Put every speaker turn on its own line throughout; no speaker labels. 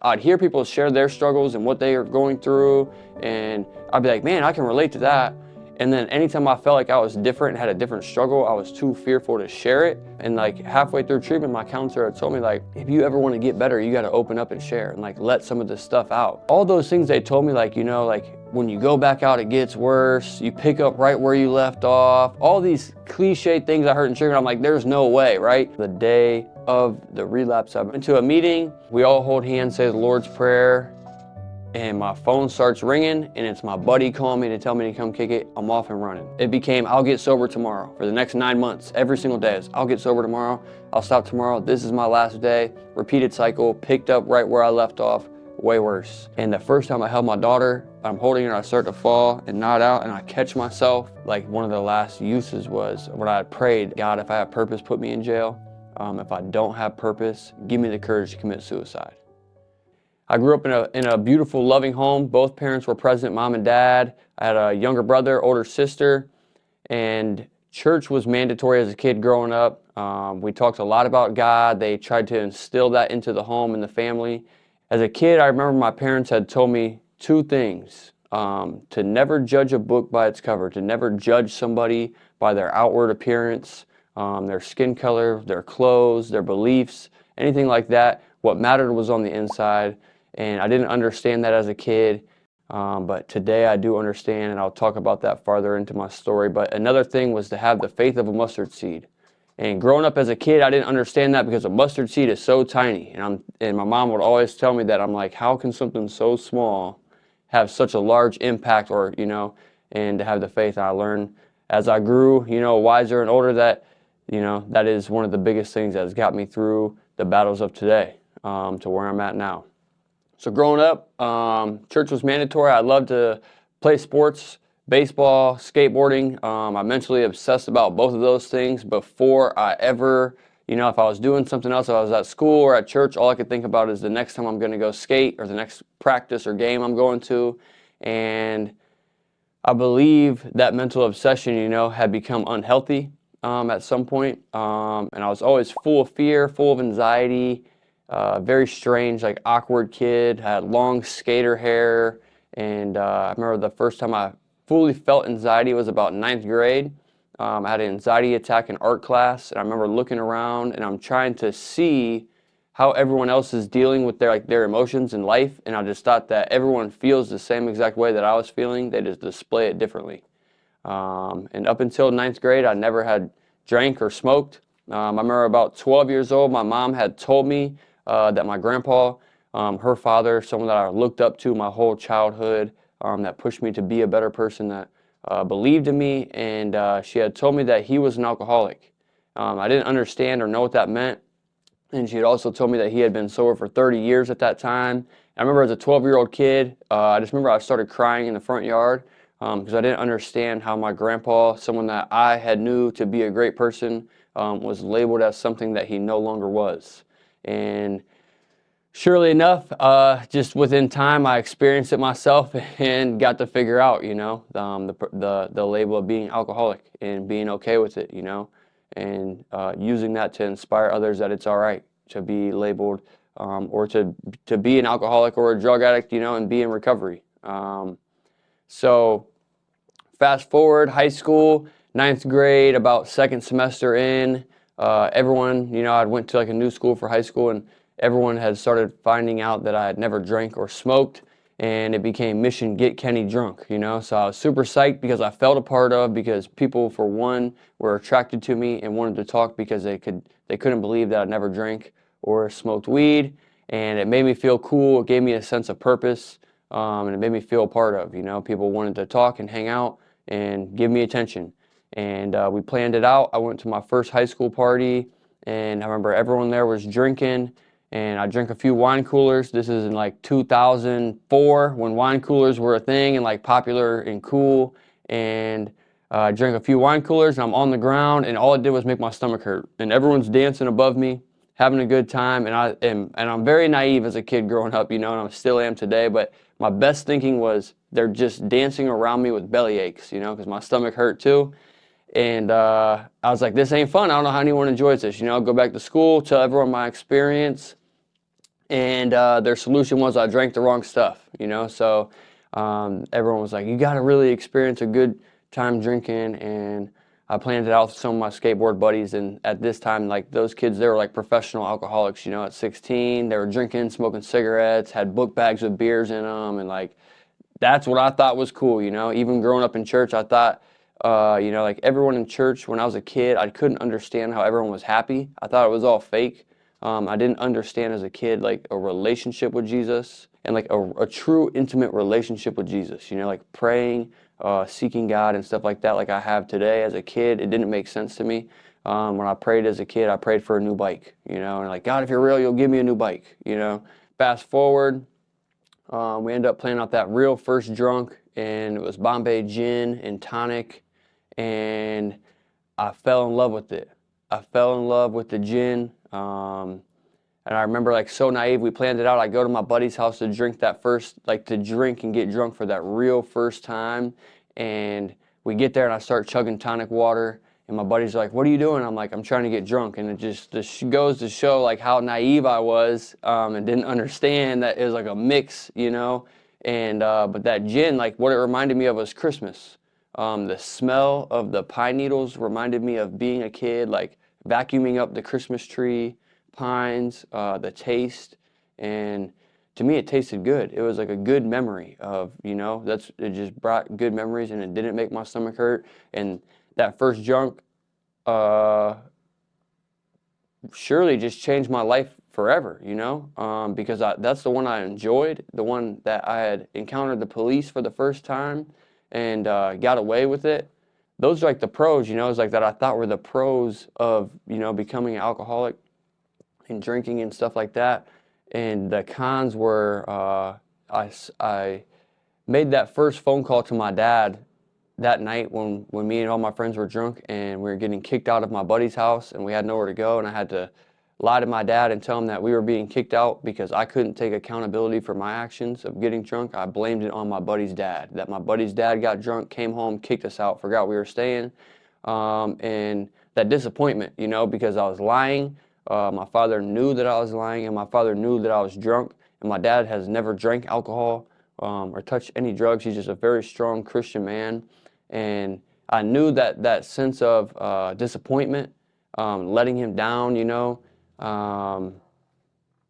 I'd hear people share their struggles and what they are going through, and I'd be like, man, I can relate to that. And then anytime I felt like I was different and had a different struggle, I was too fearful to share it. And like halfway through treatment, my counselor had told me, like, if you ever want to get better, you got to open up and share and like let some of this stuff out. All those things they told me, like, you know, like when you go back out, it gets worse. You pick up right where you left off. All these cliche things I heard in treatment, I'm like, there's no way, right? The day of the relapse, I went to a meeting. We all hold hands, say the Lord's Prayer. And my phone starts ringing, and it's my buddy calling me to tell me to come kick it. I'm off and running. It became, I'll get sober tomorrow. For the next 9 months, every single day is, I'll get sober tomorrow, I'll stop tomorrow, this is my last day. Repeated cycle, picked up right where I left off, way worse. And the first time I held my daughter, I'm holding her, I start to fall and nod out, and I catch myself. Like one of the last uses was when I had prayed, God, if I have purpose, put me in jail. If I don't have purpose, give me the courage to commit suicide. I grew up in a beautiful, loving home. Both parents were present, mom and dad. I had a younger brother, older sister, and church was mandatory as a kid growing up. We talked a lot about God. They tried to instill that into the home and the family. As a kid, I remember my parents had told me two things: to never judge a book by its cover, to never judge somebody by their outward appearance, their skin color, their clothes, their beliefs, anything like that. What mattered was on the inside. And I didn't understand that as a kid, but today I do understand, and I'll talk about that farther into my story. But another thing was to have the faith of a mustard seed. And growing up as a kid, I didn't understand that because a mustard seed is so tiny. And my mom would always tell me that. I'm like, how can something so small have such a large impact, or, you know, and to have the faith. I learned as I grew, you know, wiser and older that, you know, that is one of the biggest things that has got me through the battles of today, to where I'm at now. So growing up, church was mandatory. I loved to play sports, baseball, skateboarding. I'm mentally obsessed about both of those things before I ever, you know, if I was doing something else, if I was at school or at church, all I could think about is the next time I'm going to go skate or the next practice or game I'm going to. And I believe that mental obsession, you know, had become unhealthy at some point. And I was always full of fear, full of anxiety. Very strange, like awkward kid, had long skater hair, and I remember the first time I fully felt anxiety was about 9th grade. I had an anxiety attack in art class, and I remember looking around, and I'm trying to see how everyone else is dealing with their emotions in life, and I just thought that everyone feels the same exact way that I was feeling, they just display it differently. And up until 9th grade, I never had drank or smoked. I remember about 12 years old, my mom had told me that my grandpa, her father, someone that I looked up to my whole childhood, that pushed me to be a better person, that believed in me, and she had told me that he was an alcoholic. I didn't understand or know what that meant, and she had also told me that he had been sober for 30 years at that time. I remember as a 12-year-old kid, I just remember I started crying in the front yard because I didn't understand how my grandpa, someone that I had knew to be a great person, was labeled as something that he no longer was. And surely enough, just within time, I experienced it myself and got to figure out, you know, the label of being alcoholic and being okay with it, you know, and using that to inspire others that it's all right to be labeled or to be an alcoholic or a drug addict, you know, and be in recovery. So fast forward, high school, 9th grade, about second semester in. Everyone, you know, I went to like a new school for high school, and everyone had started finding out that I had never drank or smoked, and it became mission get Kenny drunk, you know. So I was super psyched because I felt a part of, because people, for one, were attracted to me and wanted to talk because they couldn't believe that I never drank or smoked weed, and it made me feel cool. It gave me a sense of purpose, and it made me feel a part of, you know. People wanted to talk and hang out and give me attention. And we planned it out. I went to my first high school party, and I remember everyone there was drinking, and I drank a few wine coolers. This is in like 2004 when wine coolers were a thing and like popular and cool. And I drank a few wine coolers, and I'm on the ground, and all it did was make my stomach hurt. And everyone's dancing above me, having a good time. And I'm very naive as a kid growing up, you know, and I still am today. But my best thinking was they're just dancing around me with belly aches, you know, because my stomach hurt too. And I was like, this ain't fun. I don't know how anyone enjoys this. You know, go back to school, tell everyone my experience. And their solution was I drank the wrong stuff, you know. So everyone was like, you got to really experience a good time drinking. And I planned it out with some of my skateboard buddies. And at this time, like those kids, they were like professional alcoholics, you know. At 16, they were drinking, smoking cigarettes, had book bags with beers in them, and like that's what I thought was cool, you know. Even growing up in church, I thought, you know, like everyone in church when I was a kid, I couldn't understand how everyone was happy. I thought it was all fake. I didn't understand as a kid like a relationship with Jesus and like a true intimate relationship with Jesus, you know, like praying, seeking God and stuff like that, like I have today. As a kid, it didn't make sense to me. When I prayed as a kid, I prayed for a new bike, you know, and like, God, if you're real, you'll give me a new bike, you know. Fast forward, we ended up planning out that real first drunk, and it was Bombay gin and tonic, and I fell in love with it. I fell in love with the gin, and I remember like so naive, we planned it out. I go to my buddy's house to drink that first, like to drink and get drunk for that real first time, and we get there and I start chugging tonic water, and my buddy's like, what are you doing? I'm like, I'm trying to get drunk. And it just goes to show like how naive I was, and didn't understand that it was like a mix, you know. And but that gin, like what it reminded me of was Christmas. The smell of the pine needles reminded me of being a kid, like vacuuming up the Christmas tree, pines, the taste, and to me it tasted good. It was like a good memory of, you know, it just brought good memories, and it didn't make my stomach hurt. And that first drunk surely just changed my life forever, you know, because that's the one I enjoyed, the one that I had encountered the police for the first time and got away with it. Those are like the pros, you know, it's like that I thought were the pros of, you know, becoming an alcoholic and drinking and stuff like that. And the cons were I made that first phone call to my dad that night when me and all my friends were drunk and we were getting kicked out of my buddy's house and we had nowhere to go, and I had to lie to my dad and tell him that we were being kicked out because I couldn't take accountability for my actions of getting drunk. I blamed it on my buddy's dad, that my buddy's dad got drunk, came home, kicked us out, forgot we were staying, and that disappointment, you know, because I was lying. My father knew that I was lying, and my father knew that I was drunk, and my dad has never drank alcohol or touched any drugs. He's just a very strong Christian man. And I knew that sense of disappointment, letting him down, you know,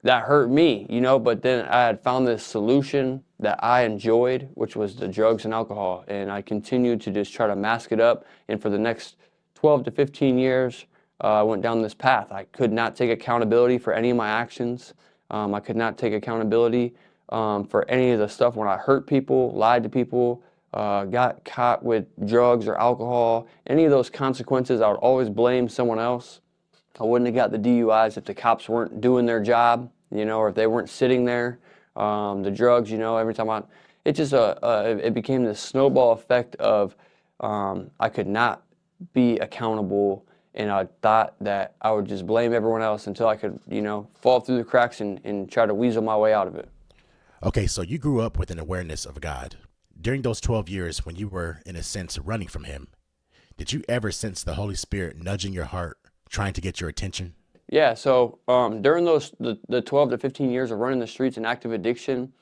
that hurt me, you know. But then I had found this solution that I enjoyed, which was the drugs and alcohol. And I continued to just try to mask it up. And for the next 12 to 15 years, I went down this path. I could not take accountability for any of my actions. I could not take accountability for any of the stuff when I hurt people, lied to people, got caught with drugs or alcohol. Any of those consequences, I would always blame someone else. I wouldn't have got the DUIs if the cops weren't doing their job, you know, or if they weren't sitting there. The drugs, you know, every time it just it became this snowball effect of I could not be accountable, and I thought that I would just blame everyone else until I could, you know, fall through the cracks and try to weasel my way out of it.
Okay, so you grew up with an awareness of God. During those 12 years when you were, in a sense, running from him, did you ever sense the Holy Spirit nudging your heart, trying to get your attention?
Yeah, so during the 12 to 15 years of running the streets and active addiction,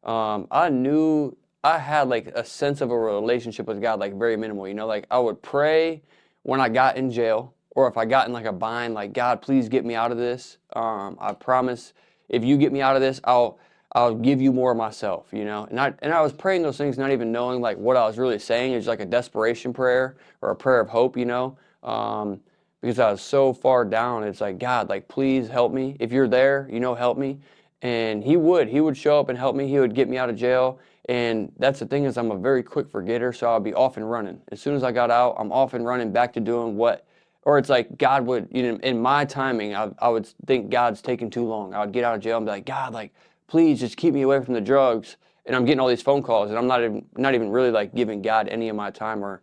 I knew I had like a sense of a relationship with God, like very minimal, you know, like I would pray when I got in jail or if I got in like a bind, like, God, please get me out of this. I promise if you get me out of this, I'll give you more of myself, you know. And I was praying those things, not even knowing like what I was really saying. It's like a desperation prayer or a prayer of hope, you know. Because I was so far down. It's like, God, like, please help me. If you're there, you know, help me. And he would show up and help me. He would get me out of jail. And that's the thing, is I'm a very quick forgetter, so I'll be off and running. As soon as I got out, I'm off and running back to doing what, or it's like God would, you know, in my timing, I would think God's taking too long. I would get out of jail and be like, God, like, please just keep me away from the drugs. And I'm getting all these phone calls, and I'm not even really like giving God any of my time or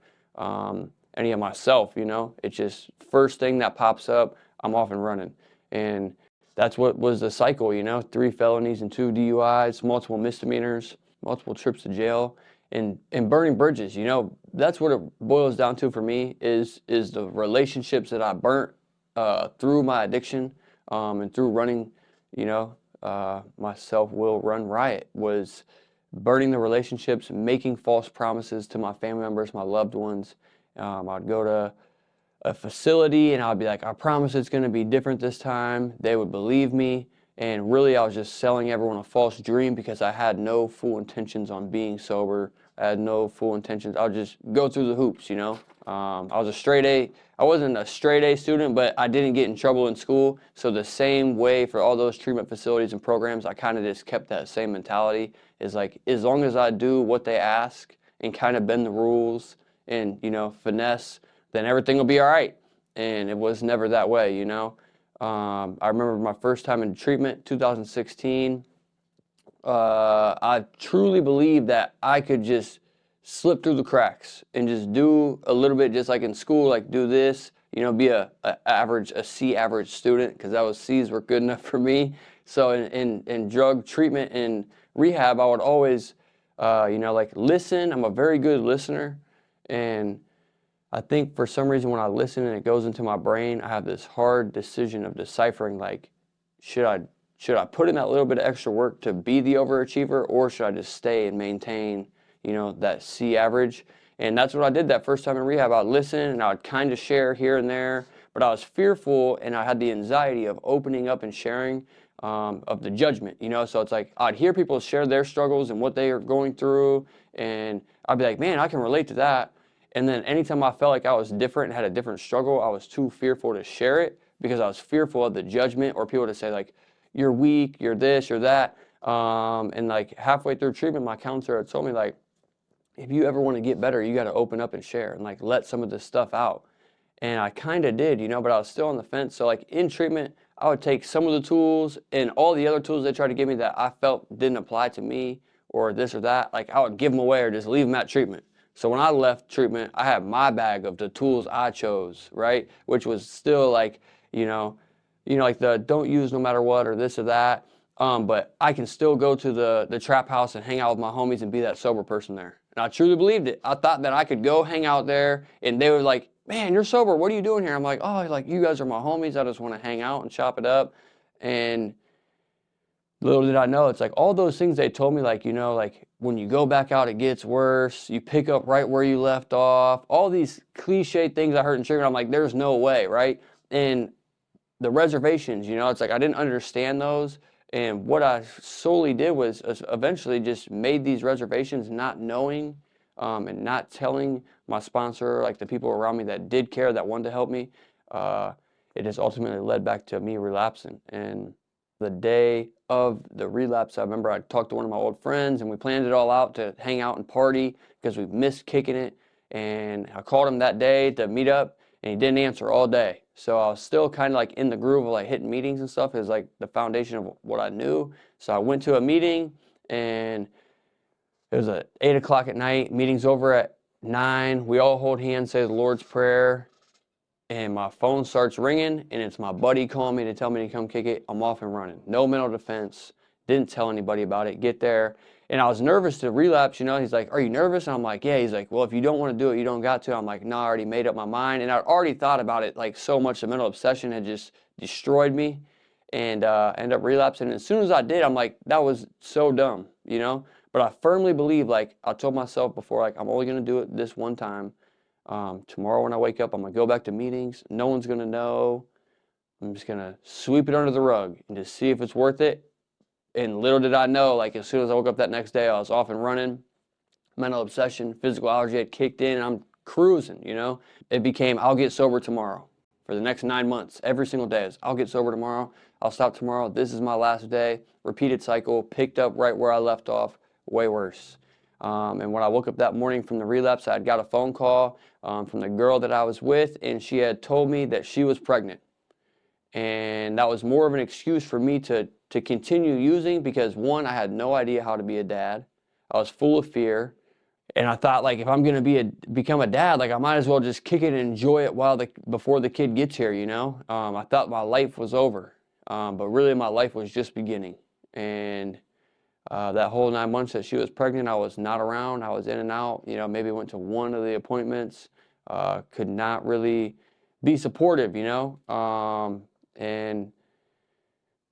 any of myself, you know. It's just first thing that pops up, I'm off and running. And that's what was the cycle, you know, 3 felonies and 2 DUIs, multiple misdemeanors, multiple trips to jail, and burning bridges, you know. That's what it boils down to for me is the relationships that I burnt through my addiction and through running, you know, my self-will run riot, was burning the relationships, making false promises to my family members, my loved ones. I'd go to a facility and I'd be like, I promise it's going to be different this time. They would believe me. And really, I was just selling everyone a false dream because I had no full intentions on being sober. I had no full intentions. I'll just go through the hoops, you know. I was a straight A. I wasn't a straight A student, but I didn't get in trouble in school. So the same way for all those treatment facilities and programs, I kind of just kept that same mentality. Is like, as long as I do what they ask and kind of bend the rules and, you know, finesse, then everything will be all right. And it was never that way, you know. I remember my first time in treatment, 2016. I truly believed that I could just slip through the cracks and just do a little bit, just like in school, like do this, you know, be a C average student, because that was C's were good enough for me. So in drug treatment and rehab, I would always, you know, like listen. I'm a very good listener, and I think for some reason when I listen and it goes into my brain, I have this hard decision of deciphering, like, should I put in that little bit of extra work to be the overachiever, or should I just stay and maintain, you know, that C average? And that's what I did that first time in rehab. I'd listen and I would kind of share here and there, but I was fearful and I had the anxiety of opening up and sharing, of the judgment, you know? So it's like, I'd hear people share their struggles and what they are going through, and I'd be like, man, I can relate to that. And then anytime I felt like I was different and had a different struggle, I was too fearful to share it because I was fearful of the judgment or people to say like, you're weak, you're this, you're that. And like halfway through treatment, my counselor had told me like, if you ever want to get better, you got to open up and share and like let some of this stuff out. And I kind of did, you know, but I was still on the fence. So like in treatment, I would take some of the tools and all the other tools they tried to give me that I felt didn't apply to me or this or that. Like I would give them away or just leave them at treatment. So when I left treatment, I had my bag of the tools I chose, right? Which was still like, like the don't use no matter what or this or that. But I can still go to the trap house and hang out with my homies and be that sober person there. And I truly believed it. I thought that I could go hang out there and they were like, man, you're sober. What are you doing here? I'm like, oh, like you guys are my homies. I just want to hang out and chop it up. And little did I know, it's like all those things they told me, like, you know, like when you go back out, it gets worse. You pick up right where you left off. All these cliche things I heard in treatment. I'm like, there's no way, right? And the reservations, you know, it's like I didn't understand those. And what I solely did was eventually just made these reservations not knowing and not telling my sponsor, like the people around me that did care, that wanted to help me. It just ultimately led back to me relapsing. And the day of the relapse, I remember I talked to one of my old friends and we planned it all out to hang out and party because we missed kicking it. And I called him that day to meet up and he didn't answer all day. So I was still kind of like in the groove of like hitting meetings and stuff. It was like the foundation of what I knew. So I went to a meeting and it was at 8 o'clock at night. Meeting's over at 9. We all hold hands, say the Lord's Prayer. And my phone starts ringing and it's my buddy calling me to tell me to come kick it. I'm off and running. No mental defense. Didn't tell anybody about it. Get there. And I was nervous to relapse, you know. He's like, are you nervous? And I'm like, yeah. He's like, well, if you don't want to do it, you don't got to. I'm like, no, I already made up my mind. And I'd already thought about it like so much. The mental obsession had just destroyed me and ended up relapsing. And as soon as I did, I'm like, that was so dumb, you know. But I firmly believe, like I told myself before, like I'm only going to do it this one time. Tomorrow when I wake up, I'm going to go back to meetings. No one's going to know. I'm just going to sweep it under the rug and just see if it's worth it. And little did I know, like as soon as I woke up that next day, I was off and running. Mental obsession, physical allergy had kicked in, and I'm cruising, you know. It became, I'll get sober tomorrow. For the next 9 months, every single day is, I'll get sober tomorrow. I'll stop tomorrow. This is my last day. Repeated cycle, picked up right where I left off, way worse. And when I woke up that morning from the relapse, I had got a phone call from the girl that I was with, and she had told me that she was pregnant. And that was more of an excuse for me to continue using because, one, I had no idea how to be a dad. I was full of fear. And I thought, like, if I'm going to become a dad, like, I might as well just kick it and enjoy it before the kid gets here, you know? I thought my life was over. But really, my life was just beginning. And that whole 9 months that she was pregnant, I was not around. I was in and out. You know, maybe went to one of the appointments. Could not really be supportive, you know. And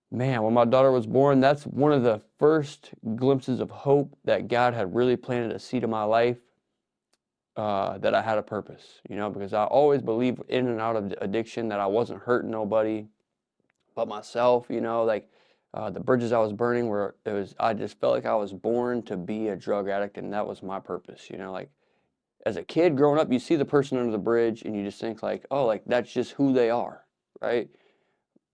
Man, when my daughter was born, that's one of the first glimpses of hope that God had really planted a seed in my life, that I had a purpose, because I always believed in and out of addiction that I wasn't hurting nobody but myself, like the bridges I was burning I just felt like I was born to be a drug addict, and that was my purpose, like as a kid growing up, you see the person under the bridge and you just think like, oh, like that's just who they are, right?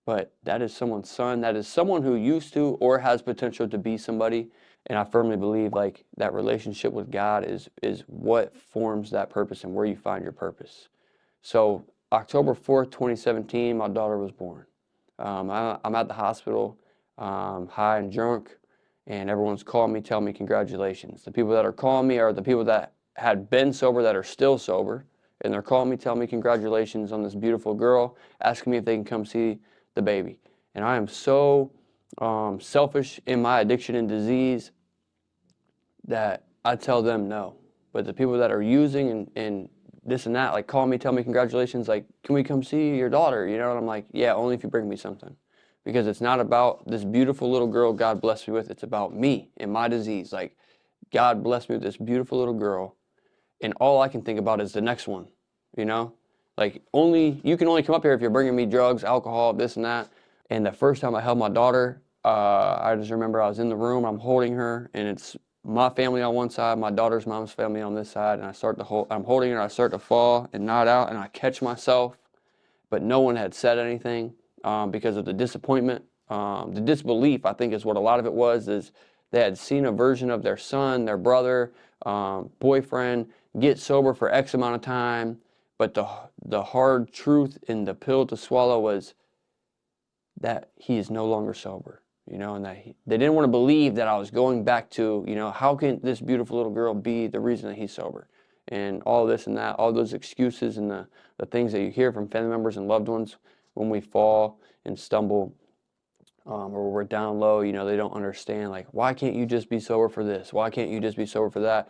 But that is someone's son. That is someone who used to or has potential to be somebody. And I firmly believe like that relationship with God is what forms that purpose and where you find your purpose. So October 4th, 2017, my daughter was born. I'm at the hospital, high and drunk, and everyone's calling me, telling me congratulations. The people that are calling me are the people that had been sober that are still sober, and they're calling me, telling me congratulations on this beautiful girl, asking me if they can come see the baby. And I am so selfish in my addiction and disease that I tell them no. But the people that are using and this and that, like call me, tell me congratulations, like, can we come see your daughter? And I'm like, yeah, only if you bring me something. Because it's not about this beautiful little girl God blessed me with. It's about me and my disease. Like, God blessed me with this beautiful little girl, and all I can think about is the next one, you know? Like, you can only come up here if you're bringing me drugs, alcohol, this and that. And the first time I held my daughter, I just remember I was in the room, I'm holding her, and it's my family on one side, my daughter's mom's family on this side, and I'm holding her, I start to fall and nod out, and I catch myself, but no one had said anything because of the disappointment. The disbelief, I think, is what a lot of it was, is they had seen a version of their son, their brother, boyfriend get sober for X amount of time, but the hard truth and the pill to swallow was that he is no longer sober, and that they didn't want to believe that I was going back to, how can this beautiful little girl be the reason that he's sober? And all this and that, all those excuses and the things that you hear from family members and loved ones when we fall and stumble, or we're down low, they don't understand, like, why can't you just be sober for this? Why can't you just be sober for that?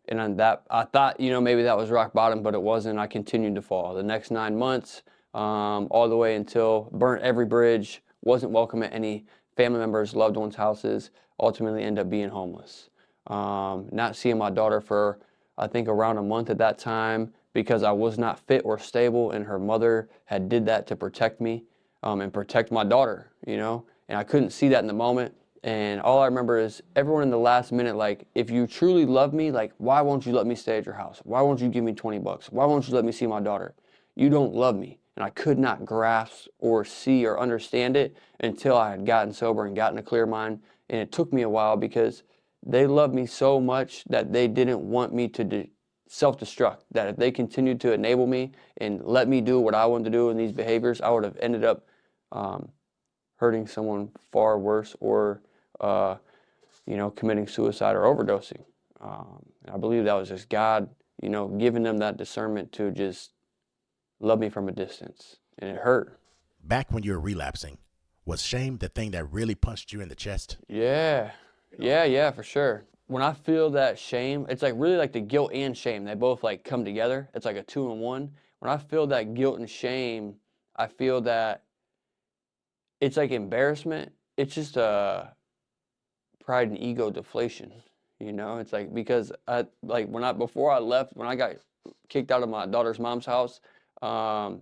And on that, I thought, maybe that was rock bottom, but it wasn't. I continued to fall. The next 9 months, all the way until burnt every bridge, wasn't welcome at any family members, loved ones' houses, ultimately ended up being homeless. Not seeing my daughter for, I think, around a month at that time because I was not fit or stable, and her mother had did that to protect me, and protect my daughter, and I couldn't see that in the moment. And all I remember is everyone in the last minute, like, if you truly love me, like, why won't you let me stay at your house? Why won't you give me $20? Why won't you let me see my daughter? You don't love me. And I could not grasp or see or understand it until I had gotten sober and gotten a clear mind. And it took me a while because they loved me so much that they didn't want me to self-destruct. That if they continued to enable me and let me do what I wanted to do in these behaviors, I would have ended up hurting someone far worse, or committing suicide or overdosing. I believe that was just God, giving them that discernment to just love me from a distance, and it hurt.
Back when you were relapsing, was shame the thing that really punched you in the chest?
Yeah, yeah, for sure. When I feel that shame, it's like really like the guilt and shame. They both like come together. It's like a 2-in-1. When I feel that guilt and shame, I feel that it's like embarrassment. It's just a pride and ego deflation. It's like, because before I left, when I got kicked out of my daughter's mom's house, I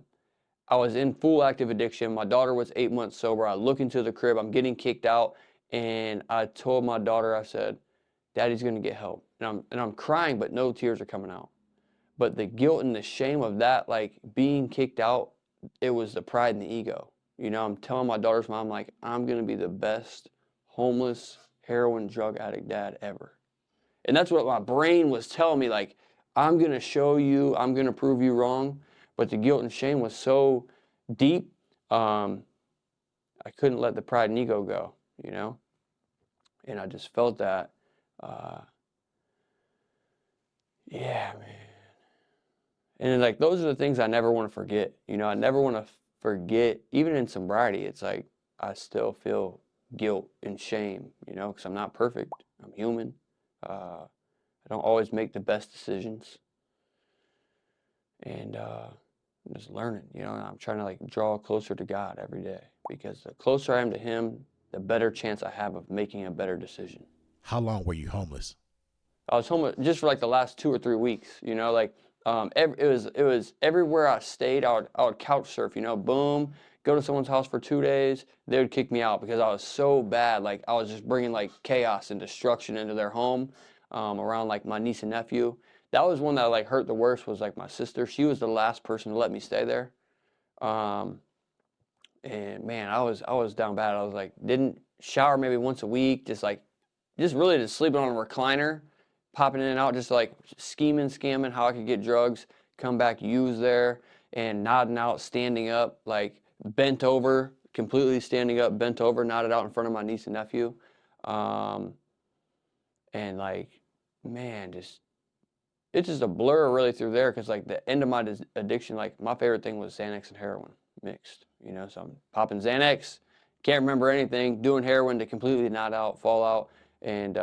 was in full active addiction. My daughter was 8 months sober. I look into the crib, I'm getting kicked out, and I told my daughter, I said, Daddy's gonna get help. And I'm crying, but no tears are coming out. But the guilt and the shame of that, like being kicked out, it was the pride and the ego. I'm telling my daughter's mom, like, I'm gonna be the best homeless heroin drug addict dad ever. And that's what my brain was telling me, like, I'm going to show you, I'm going to prove you wrong. But the guilt and shame was so deep, I couldn't let the pride and ego go, And I just felt that, yeah, man. And then, like, those are the things I never want to forget. I never want to forget, even in sobriety, it's like I still feel guilt and shame, because I'm not perfect. I'm human. I don't always make the best decisions. And just learning, and I'm trying to like draw closer to God every day, because the closer I am to Him, the better chance I have of making a better decision.
How long were you homeless?
I was home just for like the last 2 or 3 weeks, like it was everywhere I stayed. I would couch surf, boom, go to someone's house for 2 days. They would kick me out because I was so bad. Like I was just bringing like chaos and destruction into their home, around like my niece and nephew. That was one that like hurt the worst, was like my sister. She was the last person to let me stay there. Um, and man, I was down bad. I was like, didn't shower maybe once a week, just really just sleeping on a recliner, popping in and out, just like scheming, scamming how I could get drugs, come back, use there, and nodding out, standing up, like bent over, completely standing up, bent over, nodded out in front of my niece and nephew. Um, and like, man, it's just a blur really through there, because like the end of my addiction, like my favorite thing was Xanax and heroin mixed, so I'm popping Xanax, can't remember anything, doing heroin to completely nod out, fall out. And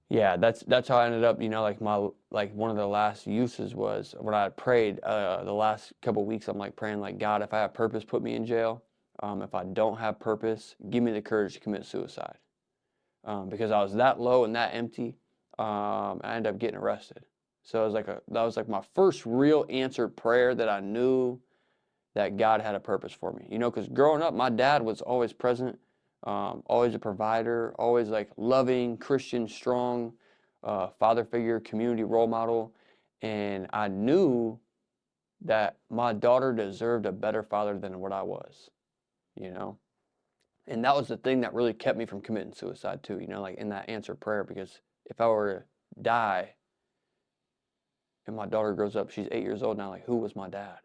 yeah, that's how I ended up, like one of the last uses was when I had prayed, the last couple weeks. I'm like praying like, God, if I have purpose, put me in jail. If I don't have purpose, give me the courage to commit suicide. Because I was that low and that empty. I ended up getting arrested. So that was like my first real answered prayer, that I knew that God had a purpose for me. Because growing up, my dad was always present, always a provider, always like loving, Christian, strong, father figure, community role model. And I knew that my daughter deserved a better father than what I was, you know? And that was the thing that really kept me from committing suicide too, like in that answered prayer, because if I were to die and my daughter grows up, she's 8 years old now, like, who was my dad,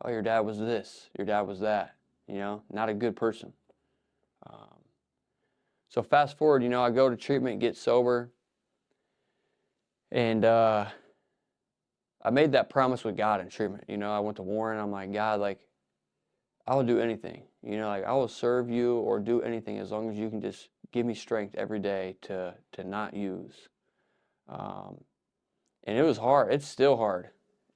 Oh, your dad was this, your dad was that, not a good person. Um, so fast forward, I go to treatment, get sober, and I made that promise with God in treatment. I went to Warren, I'm like, God, like, I will do anything, like I will serve you or do anything as long as you can just give me strength every day to not use. Um, and it was hard. It's still hard.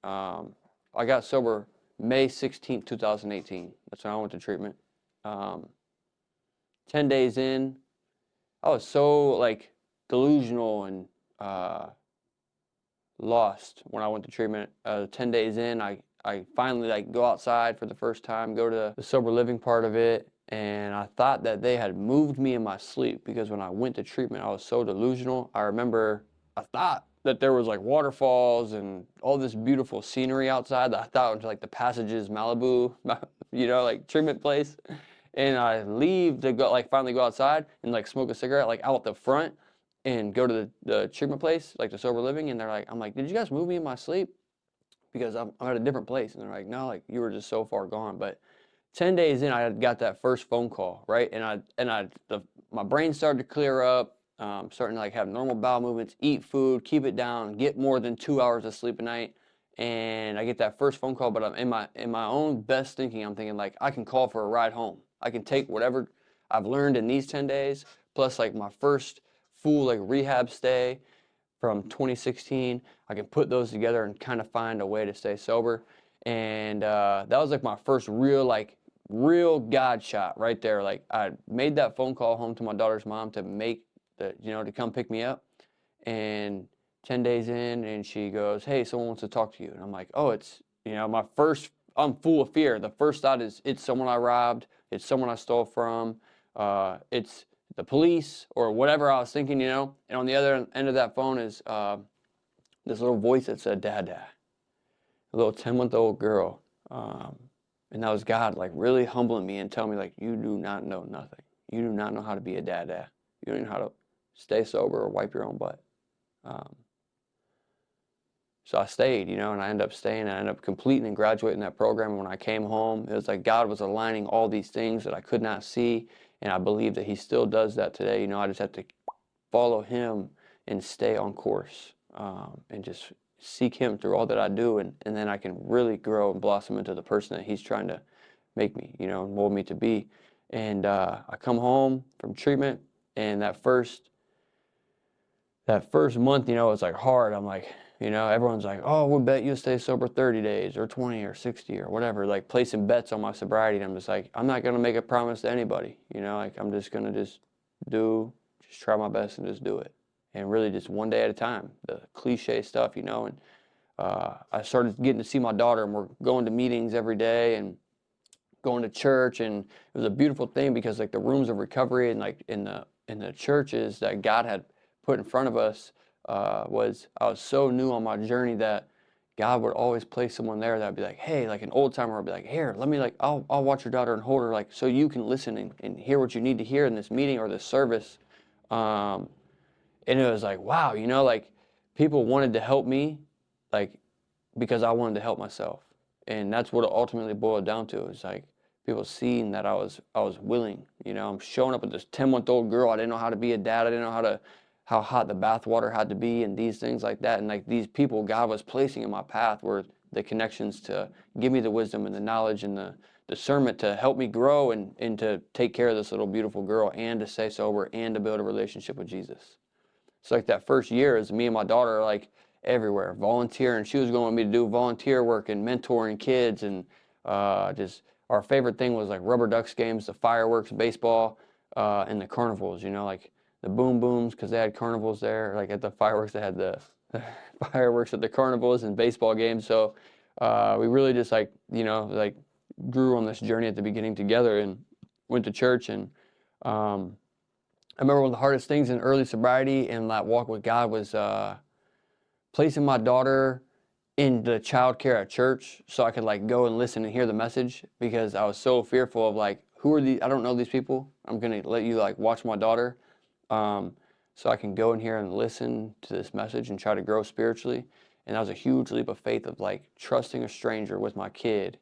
I got sober May 16th, 2018. That's when I went to treatment. Um, 10 days in, I was so like delusional and lost when I went to treatment. 10 days in, I finally like go outside for the first time, go to the sober living part of it. And I thought that they had moved me in my sleep, because when I went to treatment, I was so delusional. I thought that there was like waterfalls and all this beautiful scenery outside, that I thought it was like the Passages Malibu, like treatment place. And I leave to go, like finally go outside and like smoke a cigarette, like out the front, and go to the treatment place, like the sober living. And I'm like, did you guys move me in my sleep? Because I'm at a different place. And they're like, no, like you were just so far gone. But 10 days in, I had got that first phone call, right? My brain started to clear up, starting to like have normal bowel movements, eat food, keep it down, get more than 2 hours of sleep a night. And I get that first phone call, but I'm in my own best thinking, I'm thinking like, I can call for a ride home. I can take whatever I've learned in these 10 days, plus like my first full like rehab stay from 2016. I can put those together and kind of find a way to stay sober. And that was like my first real God shot right there. Like I made that phone call home to my daughter's mom to to come pick me up. And 10 days in, and she goes, hey, someone wants to talk to you. And I'm like, oh, it's, I'm full of fear. The first thought is, it's someone I robbed, it's someone I stole from, it's the police or whatever I was thinking, And on the other end of that phone is this little voice that said, Dada, a little 10-month-old girl. And that was God, like really humbling me and telling me, like, you do not know nothing. You do not know how to be a dada. You don't know how to stay sober or wipe your own butt. Um, so I stayed, and I ended up staying. I ended up completing and graduating that program. And when I came home, it was like God was aligning all these things that I could not see. And I believe that He still does that today. I just have to follow Him and stay on course, and just seek Him through all that I do. And then I can really grow and blossom into the person that He's trying to make me, and mold me to be. And I come home from treatment, and that first that first month, you know, it's like hard. I'm like, you know, everyone's like, oh, we'll bet you'll stay sober 30 days or 20 or 60 or whatever, like placing bets on my sobriety. And I'm just like, I'm not going to make a promise to anybody, you know, like I'm just going to just try my best and just do it. And really just one day at a time, the cliche stuff, you know. And I started getting to see my daughter, and we're going to meetings every day and going to church. And it was a beautiful thing because like the rooms of recovery and like in the churches that God had put in front of us, I was so new on my journey that God would always place someone there that would be like, hey, like an old timer would be like, here, let me like, I'll watch your daughter and hold her, like, so you can listen and hear what you need to hear in this meeting or this service. Um, and it was like, wow, you know, like people wanted to help me, like, because I wanted to help myself. And that's what it ultimately boiled down to. It's like people seeing that I was willing, you know. I'm showing up with this 10-month-old girl. I didn't know how to be a dad. I didn't know how hot the bathwater had to be and these things like that. And like these people God was placing in my path were the connections to give me the wisdom and the knowledge and the discernment to help me grow and to take care of this little beautiful girl and to stay sober and to build a relationship with Jesus. So like that first year is me and my daughter are like everywhere, volunteering. She was going with me to do volunteer work and mentoring kids. And just our favorite thing was like rubber ducks games, the fireworks, baseball, and the carnivals, you know, like the boom booms, because they had carnivals there. Like at the fireworks, they had the fireworks at the carnivals and baseball games. So we really just like, you know, like grew on this journey at the beginning together and went to church. And I remember one of the hardest things in early sobriety and that walk with God was placing my daughter in the child care at church so I could like go and listen and hear the message, because I was so fearful of like, who are these? I don't know these people. I'm going to let you like watch my daughter so I can go in here and listen to this message and try to grow spiritually. And that was a huge leap of faith of like trusting a stranger with my kid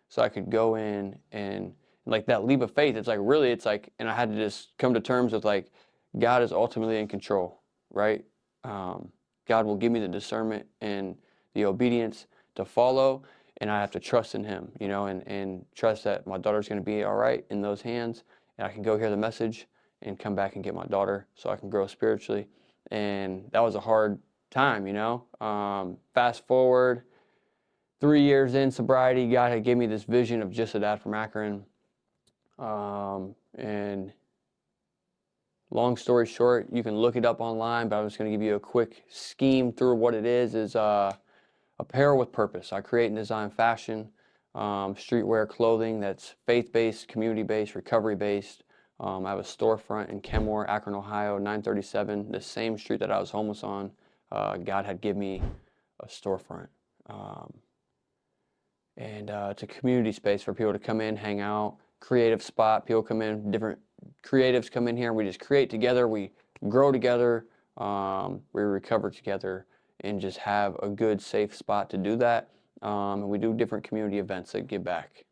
so I could go in and like that leap of faith. It's like really, it's like, and I had to just come to terms with like, God is ultimately in control, right? God will give me the discernment and the obedience to follow, and I have to trust in Him, you know, and trust that my daughter's going to be all right in those hands, and I can go hear the message and come back and get my daughter so I can grow spiritually. And that was a hard time, you know. Fast forward 3 years in sobriety, God had gave me this vision of just a dad from Akron. And long story short, you can look it up online, but I'm just going to give you a quick scheme through what it is apparel with purpose. I create and design fashion, streetwear clothing that's faith-based, community-based, recovery-based. I have a storefront in Kenmore, Akron, Ohio, 937, the same street that I was homeless on. God had given me a storefront. And it's a community space for people to come in, hang out, creative spot. People come in, different creatives come in here, and we just create together. We grow together. We recover together, and just have a good, safe spot to do that. And we do different community events that give back,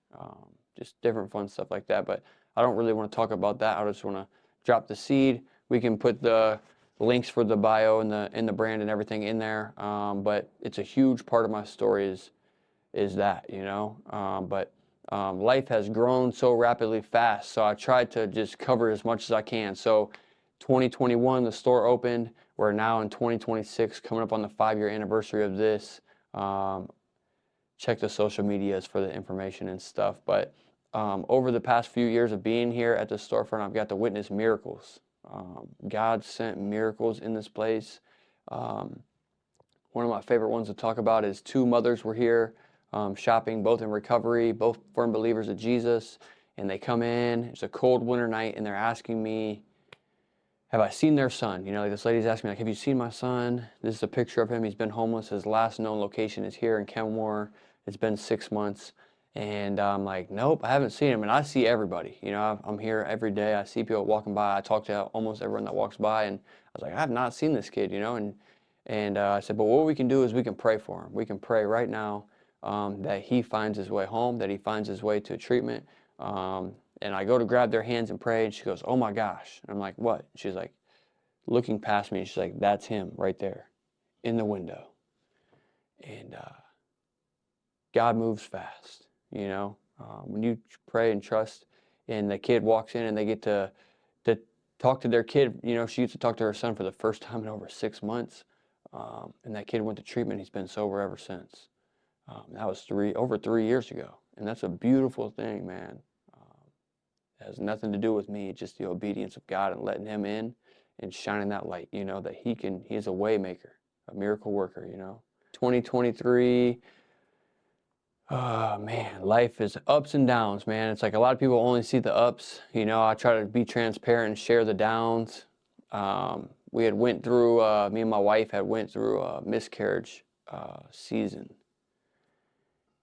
just different fun stuff like that. But I don't really want to talk about that. I just want to drop the seed. We can put the links for the bio and the brand and everything in there. But it's a huge part of my story is that, you know. But life has grown so rapidly fast, so I tried to just cover as much as I can. So 2021, the store opened. We're now in 2026, coming up on the 5-year anniversary of this. Check the social medias for the information and stuff. But over the past few years of being here at the storefront, I've got to witness miracles. God sent miracles in this place. One of my favorite ones to talk about is 2 mothers were here shopping, both in recovery, both firm believers of Jesus. And they come in, it's a cold winter night, and they're asking me, have I seen their son? You know, like this lady's asking me, like, have you seen my son? This is a picture of him. He's been homeless. His last known location is here in Kenmore. It's been 6 months. And I'm like, nope, I haven't seen him. And I see everybody. You know, I'm here every day. I see people walking by. I talk to almost everyone that walks by. And I was like, I have not seen this kid, you know. And I said, but what we can do is we can pray for him. We can pray right now that he finds his way home, that he finds his way to treatment. And I go to grab their hands and pray, and she goes, oh my gosh. And I'm like, what? She's like, looking past me, she's like, that's him right there in the window. And God moves fast, you know. When you pray and trust, and the kid walks in and they get to talk to their kid. You know, she used to talk to her son for the first time in over 6 months. And that kid went to treatment. He's been sober ever since. That was over 3 years ago. And that's a beautiful thing, man. It has nothing to do with me, just the obedience of God and letting him in and shining that light, you know, that he is a way maker, a miracle worker, you know. 2023, man, life is ups and downs, man. It's like a lot of people only see the ups. You know, I try to be transparent and share the downs. We had went through, me and my wife had went through a miscarriage season.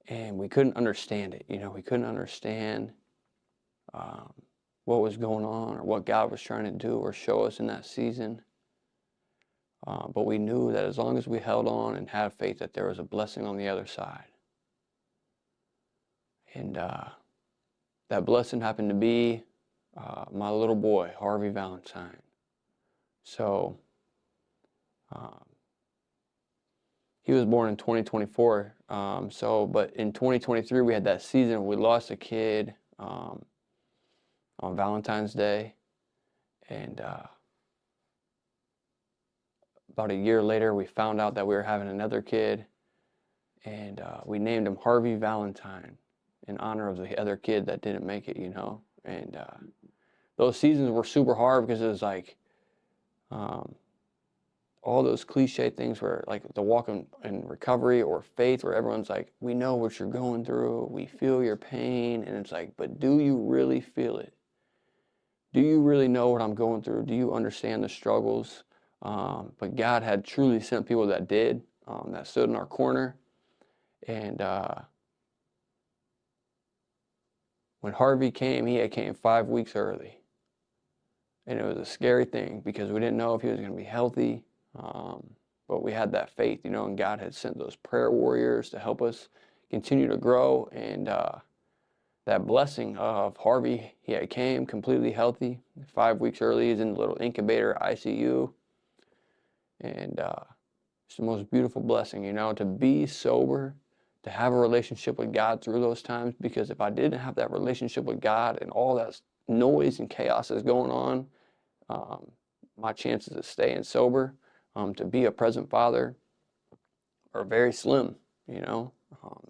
And we couldn't understand it. You know, we couldn't understand what was going on or what God was trying to do or show us in that season. But we knew that as long as we held on and had faith, that there was a blessing on the other side. And that blessing happened to be my little boy, Harvey Valentine. So he was born in 2024. But in 2023, we had that season where we lost a kid on Valentine's Day. And about a year later, we found out that we were having another kid. And we named him Harvey Valentine in honor of the other kid that didn't make it, you know. And those seasons were super hard because it was like all those cliche things where like the walk in recovery or faith, where everyone's like, we know what you're going through, we feel your pain. And it's like, but do you really feel it? Do you really know what I'm going through? Do you understand the struggles? But God had truly sent people that did, that stood in our corner. And when Harvey came, he came 5 weeks early. And it was a scary thing because we didn't know if he was going to be healthy. But we had that faith, you know, and God had sent those prayer warriors to help us continue to grow. And that blessing of Harvey, he came completely healthy. 5 weeks early, he's in the little incubator ICU. And it's the most beautiful blessing, you know, to be sober, to have a relationship with God through those times. Because if I didn't have that relationship with God and all that noise and chaos that's going on, my chances of staying sober, to be a present father, are very slim, you know.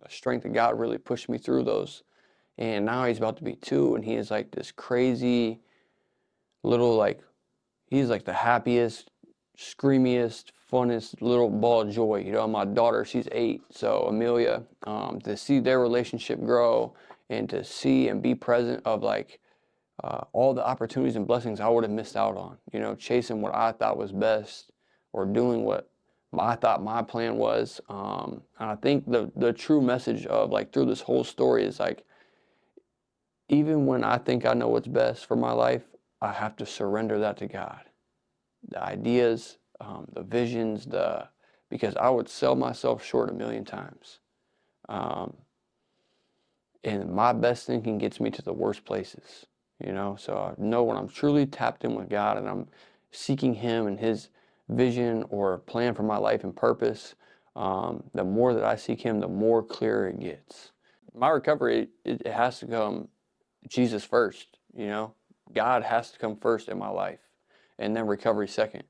The strength of God really pushed me through those. And now he's about to be 2, and he is like this crazy little, like, he's like the happiest, screamiest, funnest little ball of joy. You know, my daughter, she's 8, so Amelia, to see their relationship grow and to see and be present of like all the opportunities and blessings I would have missed out on, you know, chasing what I thought was best or doing what I thought my plan was. And I think the true message of like through this whole story is like, even when I think I know what's best for my life, I have to surrender that to God. The ideas, the visions, because I would sell myself short a million times. And my best thinking gets me to the worst places, you know? So I know when I'm truly tapped in with God and I'm seeking Him and His vision or plan for my life and purpose, the more that I seek Him, the more clear it gets. My recovery, it has to come Jesus first, you know? God has to come first in my life, and then recovery second,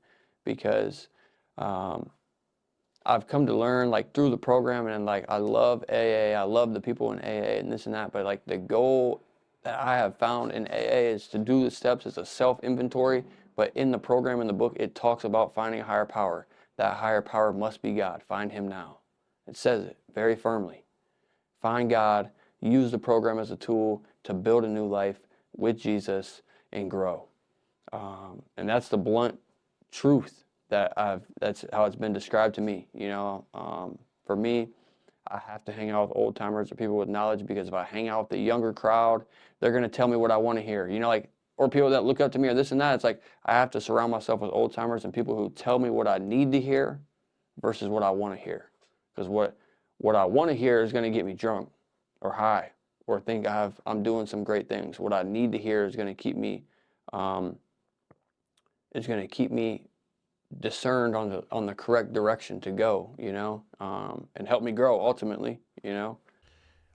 because I've come to learn like through the program, and like I love AA, I love the people in AA and this and that, but like the goal that I have found in AA is to do the steps as a self-inventory, but in the program, in the book, it talks about finding a higher power. That higher power must be God. Find Him now. It says it very firmly. Find God, use the program as a tool to build a new life with Jesus and grow. And that's the blunt truth that's how it's been described to me. You know, for me, I have to hang out with old timers or people with knowledge, because if I hang out with the younger crowd, they're going to tell me what I want to hear. You know, like, or people that look up to me or this and that. It's like I have to surround myself with old timers and people who tell me what I need to hear versus what I want to hear. Because what I want to hear is going to get me drunk or high or think I'm doing some great things. What I need to hear is going to keep me discerned on the correct direction to go, you know, and help me grow ultimately, you know.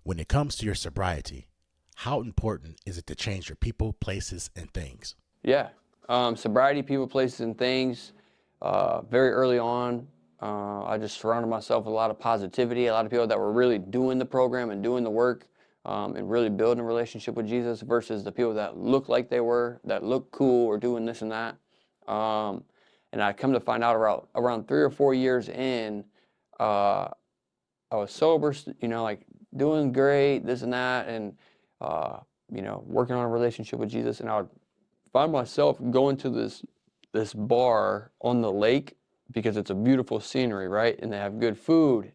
When it comes to your sobriety, how important is it to change your people, places, and things?
Yeah, Sobriety, people, places, and things. Very early on, I just surrounded myself with a lot of positivity, a lot of people that were really doing the program and doing the work, and really building a relationship with Jesus versus the people that looked like they were, that looked cool or doing this and that. And I come to find out around 3 or 4 years in, I was sober, like doing great, this and that, and working on a relationship with Jesus. And I would find myself going to this bar on the lake because it's a beautiful scenery, right? And they have good food.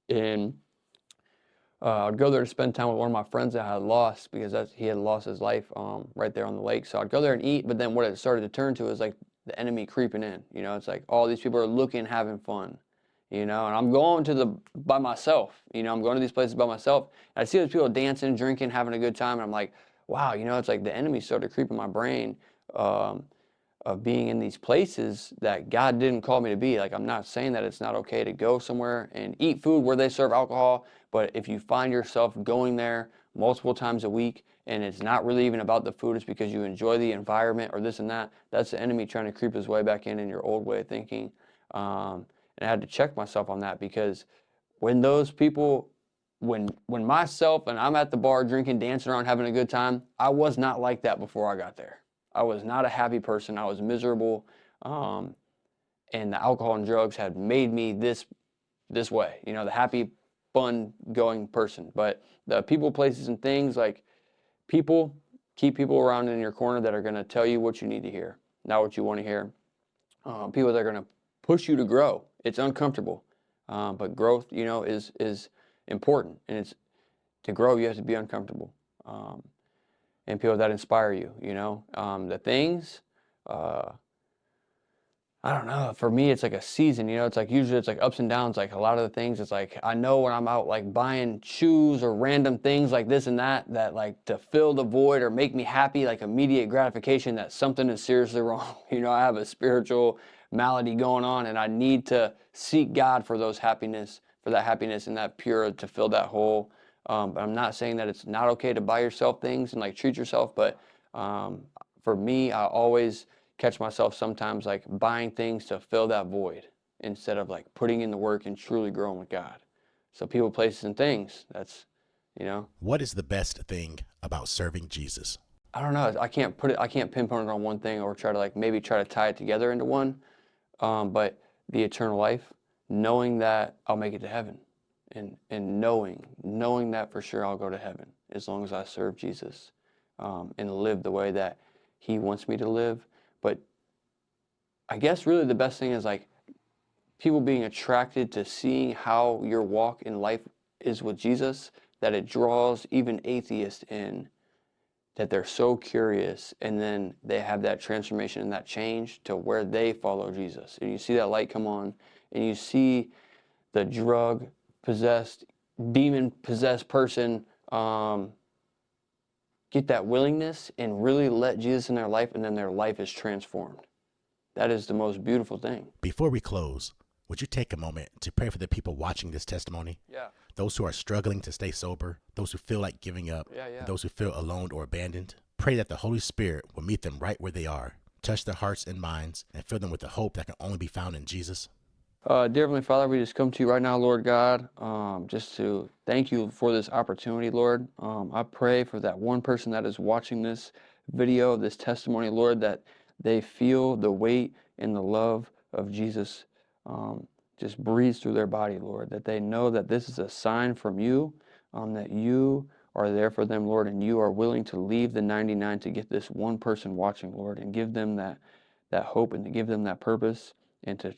And I'd go there to spend time with one of my friends that I had lost because he had lost his life right there on the lake. So I'd go there and eat, but then what it started to turn to is like the enemy creeping in. It's like all these people are looking, having fun. And I'm going by myself. I'm going to these places by myself. And I see those people dancing, drinking, having a good time, and I'm like, wow, it's like the enemy started creeping my brain. Of being in these places that God didn't call me to be. Like, I'm not saying that it's not okay to go somewhere and eat food where they serve alcohol, but if you find yourself going there multiple times a week and it's not really even about the food, it's because you enjoy the environment or this and that, that's the enemy trying to creep his way back in your old way of thinking. And I had to check myself on that because when those people, when myself and I'm at the bar drinking, dancing around, having a good time, I was not like that before I got there. I was not a happy person. I was miserable, and the alcohol and drugs had made me this way. The happy, fun going person. But the people, places, and things, like people, keep people around in your corner that are going to tell you what you need to hear, not what you want to hear. People that are going to push you to grow. It's uncomfortable, but growth, is important, and it's to grow. You have to be uncomfortable. And people that inspire you, the things, I don't know, for me, it's like a season, it's like usually it's like ups and downs, like a lot of the things, it's like, I know when I'm out like buying shoes or random things like this and that like to fill the void or make me happy, like immediate gratification, that something is seriously wrong. I have a spiritual malady going on and I need to seek God for that happiness and that pure to fill that hole. But I'm not saying that it's not okay to buy yourself things and like treat yourself, but for me, I always catch myself sometimes like buying things to fill that void instead of like putting in the work and truly growing with God. So people, places, and things, that's.
What is the best thing about serving Jesus?
I don't know. I can't pinpoint it on one thing or try to tie it together into one. But the eternal life, knowing that I'll make it to heaven, and knowing that for sure I'll go to heaven as long as I serve Jesus, and live the way that He wants me to live. But I guess really the best thing is like people being attracted to seeing how your walk in life is with Jesus, that it draws even atheists in, that they're so curious, and then they have that transformation and that change to where they follow Jesus. And you see that light come on, and you see the drug possessed, demon possessed person get that willingness and really let Jesus in their life, and then their life is transformed. That is the most beautiful thing.
Before we close, would you take a moment to pray for the people watching this testimony?
Yeah.
Those who are struggling to stay sober, those who feel like giving up,
Yeah.
those who feel alone or abandoned. Pray that the Holy Spirit will meet them right where they are, touch their hearts and minds, and fill them with the hope that can only be found in Jesus.
Dear Heavenly Father, we just come to you right now, Lord God, just to thank you for this opportunity, Lord. I pray for that one person that is watching this video, this testimony, Lord, that they feel the weight and the love of Jesus just breathes through their body, Lord, that they know that this is a sign from you, that you are there for them, Lord, and you are willing to leave the 99 to get this one person watching, Lord, and give them that hope and to give them that purpose, and to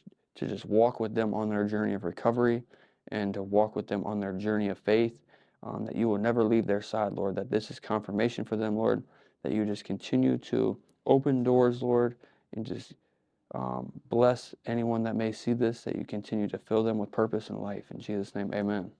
just walk with them on their journey of recovery and to walk with them on their journey of faith, that you will never leave their side, Lord, that this is confirmation for them, Lord, that you just continue to open doors, Lord, and just bless anyone that may see this, that you continue to fill them with purpose and life. In Jesus' name, amen.